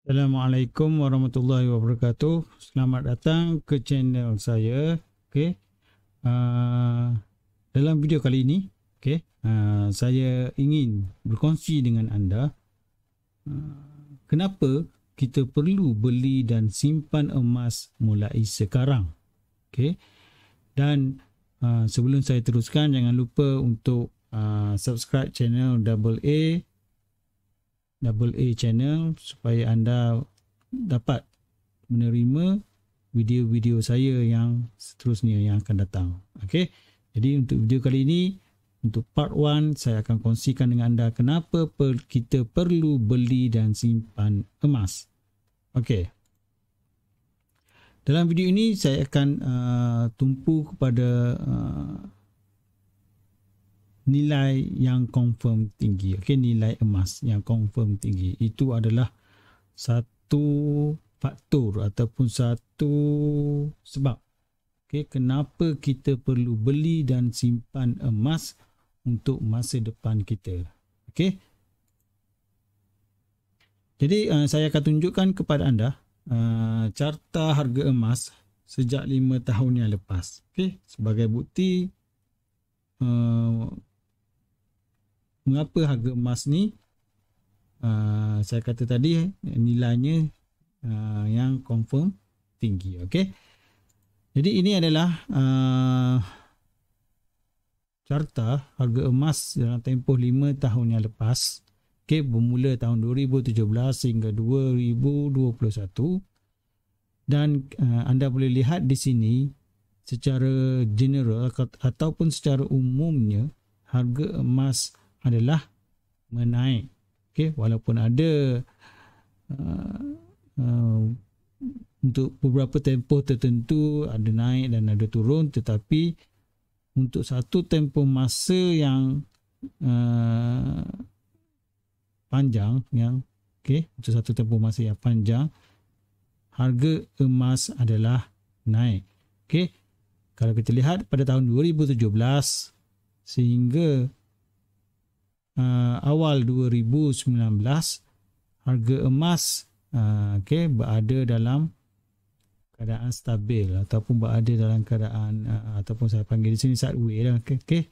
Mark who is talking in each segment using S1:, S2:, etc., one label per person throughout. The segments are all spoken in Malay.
S1: Assalamualaikum warahmatullahi wabarakatuh. Selamat datang ke channel saya. Okey. Dalam video kali ini, saya ingin berkongsi dengan anda kenapa kita perlu beli dan simpan emas mulai sekarang. Okey. Dan sebelum saya teruskan, jangan lupa untuk subscribe channel AA channel supaya anda dapat menerima video-video saya yang seterusnya yang akan datang. Okey. Jadi untuk video kali ini, untuk part 1, saya akan kongsikan dengan anda kenapa kita perlu beli dan simpan emas. Okey. Dalam video ini saya akan tumpu kepada nilai yang confirm tinggi. Okey, nilai emas yang confirm tinggi itu adalah satu faktor ataupun satu sebab. Okey, kenapa kita perlu beli dan simpan emas untuk masa depan kita. Okey. Jadi saya akan tunjukkan kepada anda carta harga emas sejak 5 tahun yang lepas. Okey, sebagai bukti mengapa harga emas ni saya kata tadi nilainya yang confirm tinggi. Okey. Jadi ini adalah carta harga emas dalam tempoh 5 tahun yang lepas. Okey, bermula tahun 2017 hingga 2021. Dan anda boleh lihat di sini secara general ataupun secara umumnya harga emas adalah menaik. Okey, walaupun ada untuk beberapa tempoh tertentu ada naik dan ada turun, tetapi untuk satu tempoh masa yang panjang, untuk satu tempoh masa yang panjang, harga emas adalah naik. Okey, kalau kita lihat pada tahun 2017 sehingga awal 2019, harga emas berada dalam keadaan stabil ataupun berada dalam keadaan ataupun saya panggil di sini sideways lah. Okey,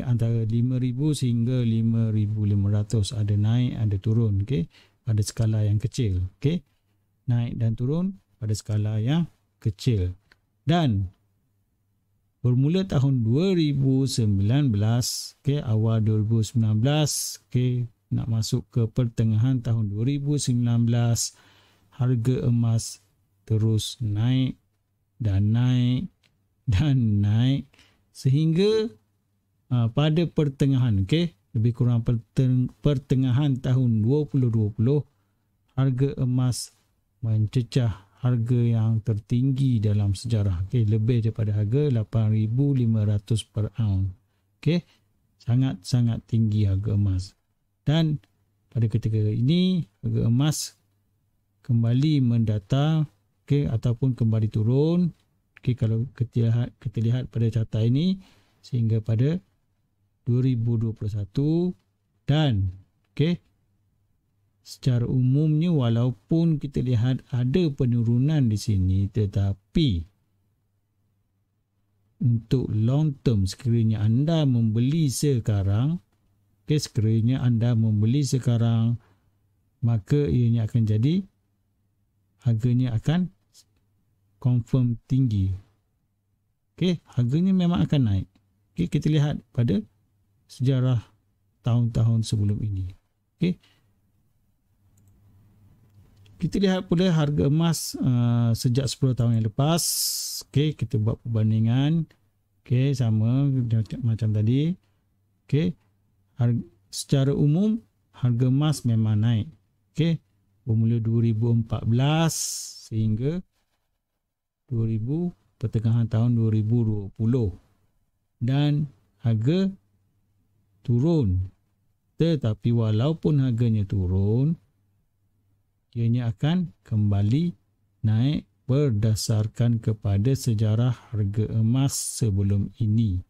S1: antara 5,000 sehingga 5,500, ada naik ada turun. Okey, pada skala yang kecil. Okey, naik dan turun pada skala yang kecil. Dan bermula tahun 2019, awal 2019, nak masuk ke pertengahan tahun 2019, harga emas terus naik dan naik dan naik sehingga pada pertengahan, lebih kurang pertengahan tahun 2020, harga emas mencecah harga yang tertinggi dalam sejarah. Lebih daripada harga 8,500 per ounce. Sangat-sangat tinggi harga emas. Dan pada ketika ini harga emas kembali mendata, ataupun kembali turun. Kalau kita lihat pada carta ini sehingga pada 2021, dan secara umumnya walaupun kita lihat ada penurunan di sini, tetapi untuk long term, sekiranya anda membeli sekarang, maka ianya akan jadi, harganya akan confirm tinggi. Harganya memang akan naik. Kita lihat pada sejarah tahun-tahun sebelum ini. Kita lihat pula harga emas sejak 10 tahun yang lepas. Kita buat perbandingan. Sama macam tadi. Secara umum harga emas memang naik. Bermula 2014 sehingga pertengahan tahun 2020. Dan harga turun. Tetapi walaupun harganya turun, ianya akan kembali naik berdasarkan kepada sejarah harga emas sebelum ini.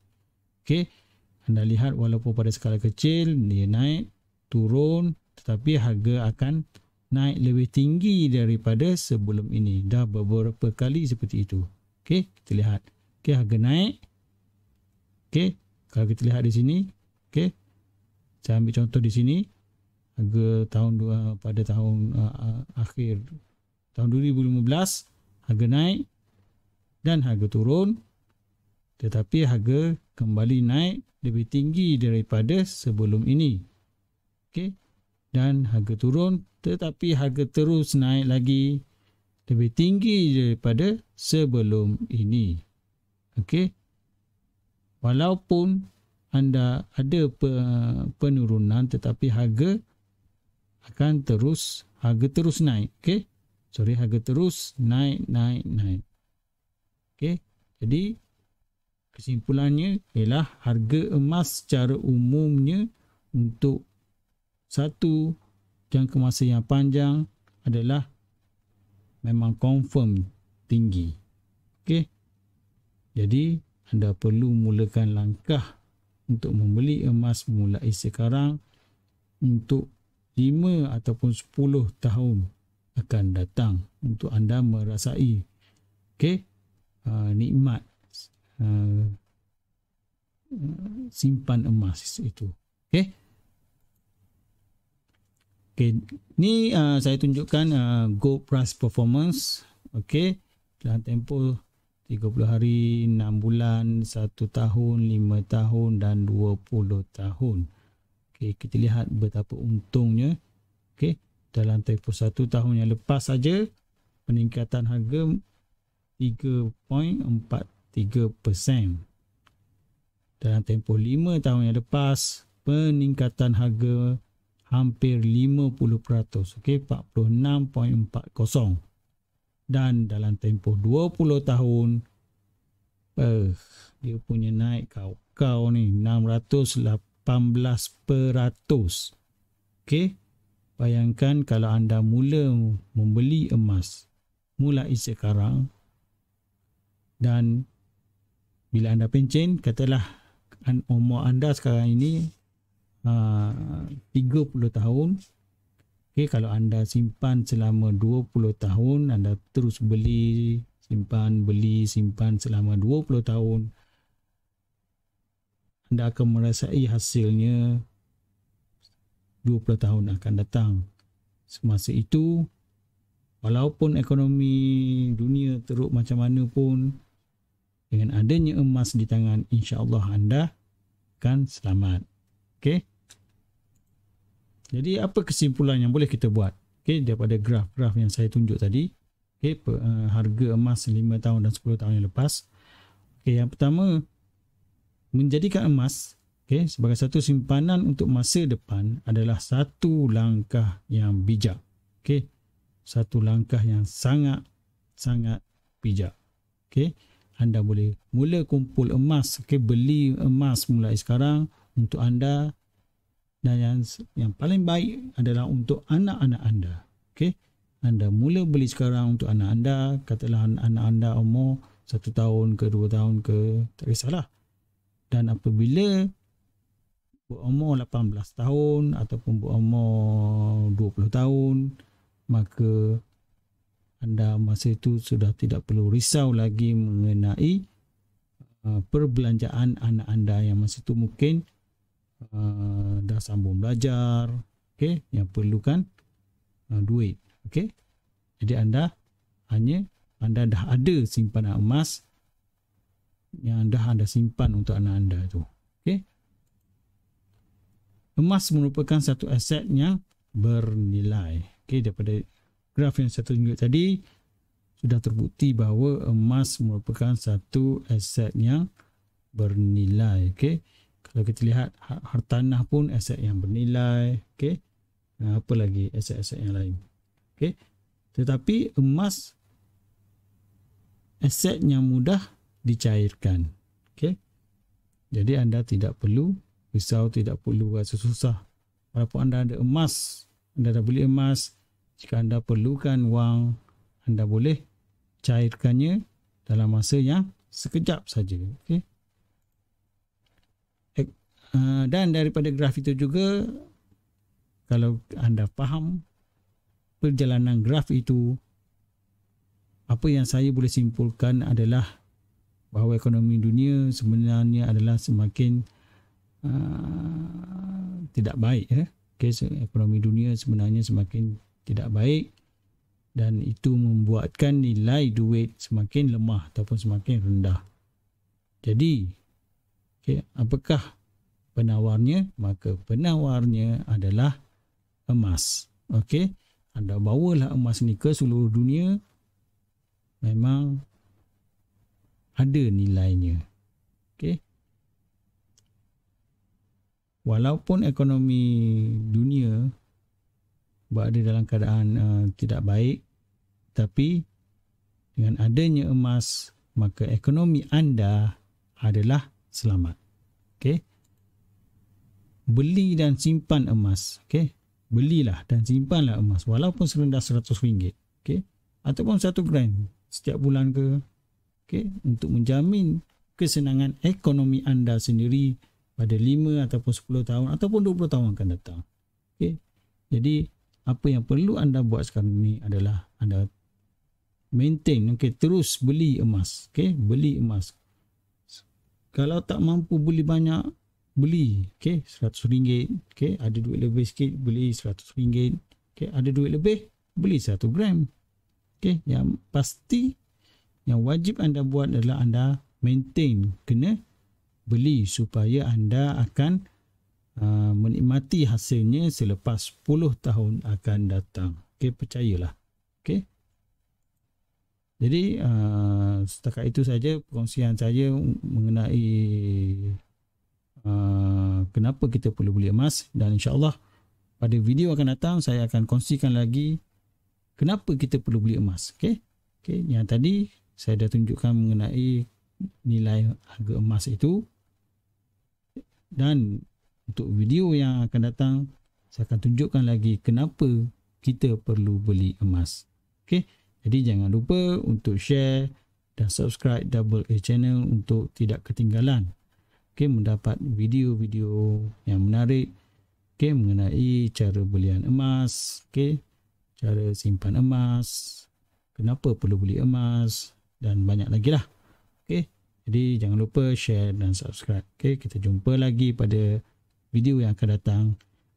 S1: Anda lihat walaupun pada skala kecil dia naik, turun, tetapi harga akan naik lebih tinggi daripada sebelum ini. Dah beberapa kali seperti itu. Okey, kita lihat. Okey, harga naik. Okey, kalau kita lihat di sini, okey. Saya ambil contoh di sini. Harga pada tahun akhir tahun 2015, harga naik dan harga turun. Tetapi harga kembali naik lebih tinggi daripada sebelum ini. Okey. Dan harga turun, tetapi harga terus naik lagi lebih tinggi daripada sebelum ini. Okey. Walaupun anda ada penurunan, tetapi harga terus naik. Okey. Harga terus naik. Okey. Jadi kesimpulannya ialah harga emas secara umumnya untuk satu jangka masa yang panjang adalah memang confirm tinggi. Okey. Jadi anda perlu mulakan langkah untuk membeli emas mulai sekarang untuk 5 ataupun 10 tahun akan datang untuk anda merasai nikmat simpan emas itu. Okey. Ni saya tunjukkan gold price performance. Okey, dalam tempoh 30 hari, 6 bulan, 1 tahun, 5 tahun dan 20 tahun. Okey, kita lihat betapa untungnya. Okey, dalam tempoh 1 tahun yang lepas saja peningkatan harga 3.43%. Dalam tempoh 5 tahun yang lepas, peningkatan harga hampir 50%. Okey, 46.40. Dan dalam tempoh 20 tahun, dia punya naik kau ni 618%. Okey, bayangkan kalau anda mula membeli emas mulai sekarang, dan bila anda pencen, katalah umur anda sekarang ini 30 tahun. Okey, kalau anda simpan selama 20 tahun, anda terus beli, simpan selama 20 tahun, anda akan merasai hasilnya 20 tahun akan datang. Semasa itu, walaupun ekonomi dunia teruk macam mana pun, dengan adanya emas di tangan, insya-Allah anda akan selamat. Okey. Jadi apa kesimpulan yang boleh kita buat? Okey, daripada graf-graf yang saya tunjuk tadi. Okey, harga emas 5 tahun dan 10 tahun yang lepas. Okey, yang pertama, menjadikan emas sebagai satu simpanan untuk masa depan adalah satu langkah yang bijak. Okey. Satu langkah yang sangat bijak. Okey. Anda boleh mula kumpul emas, beli emas mulai sekarang untuk anda, dan yang paling baik adalah untuk anak-anak anda. Okey. Anda mula beli sekarang untuk anak anda, katalah anak anda umur 1 tahun ke 2 tahun ke, tak kisahlah. Dan apabila berumur 18 tahun ataupun berumur 20 tahun, maka anda masa itu sudah tidak perlu risau lagi mengenai perbelanjaan anak anda yang masa itu mungkin dah sambung belajar, yang perlukan duit. Jadi anda dah ada simpanan emas yang dah anda simpan untuk anak anda itu. Emas merupakan satu aset yang bernilai. Daripada graf yang saya tunjuk tadi, sudah terbukti bahawa emas merupakan satu aset yang bernilai. Kalau kita lihat hartanah pun aset yang bernilai. Apa lagi aset-aset yang lain. Tetapi emas aset yang mudah dicairkan. Jadi anda tidak perlu risau, tidak perlu rasa susah. Walaupun anda ada emas, anda dah beli emas, jika anda perlukan wang, anda boleh cairkannya dalam masa yang sekejap saja. Dan daripada graf itu juga, kalau anda faham perjalanan graf itu, apa yang saya boleh simpulkan adalah bahawa ekonomi dunia sebenarnya adalah semakin tidak baik. Okay, so ekonomi dunia sebenarnya semakin tidak baik dan itu membuatkan nilai duit semakin lemah ataupun semakin rendah. Jadi, okay, apakah penawarnya? Maka penawarnya adalah emas. Okay, anda bawalah emas ni ke seluruh dunia, memang ada nilainya. Okay. Walaupun ekonomi dunia berada dalam keadaan tidak baik, tapi dengan adanya emas, maka ekonomi anda adalah selamat. Okay. Beli dan simpan emas. Okay. Belilah dan simpanlah emas walaupun serendah RM100. Okay. Ataupun 1 gram setiap bulan ke. Okay. Untuk menjamin kesenangan ekonomi anda sendiri pada 5 ataupun 10 tahun ataupun 20 tahun akan datang. Okay. Jadi, apa yang perlu anda buat sekarang ni adalah anda maintain, okay, terus beli emas. Okay. Beli emas. Kalau tak mampu beli banyak, beli, okay, RM100. Okay. Ada duit lebih sikit, beli RM100. Okay. Ada duit lebih, beli 1 gram. Okay. Yang pasti, yang wajib anda buat adalah anda maintain, kena beli supaya anda akan menikmati hasilnya selepas 10 tahun akan datang. Okay, percayalah. Okay. Jadi setakat itu saja perkongsian saya mengenai kenapa kita perlu beli emas, dan insyaAllah pada video akan datang saya akan kongsikan lagi kenapa kita perlu beli emas. Okay. Okay. Yang tadi saya dah tunjukkan mengenai nilai harga emas itu. Dan untuk video yang akan datang, saya akan tunjukkan lagi kenapa kita perlu beli emas. Okay. Jadi jangan lupa untuk share dan subscribe Double A Channel untuk tidak ketinggalan, okay, mendapat video-video yang menarik, okay, mengenai cara belian emas, okay, cara simpan emas, kenapa perlu beli emas dan banyak lagi lah. Okay. Jadi jangan lupa share dan subscribe. Okay, kita jumpa lagi pada video yang akan datang.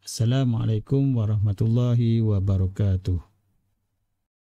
S1: Assalamualaikum warahmatullahi wabarakatuh.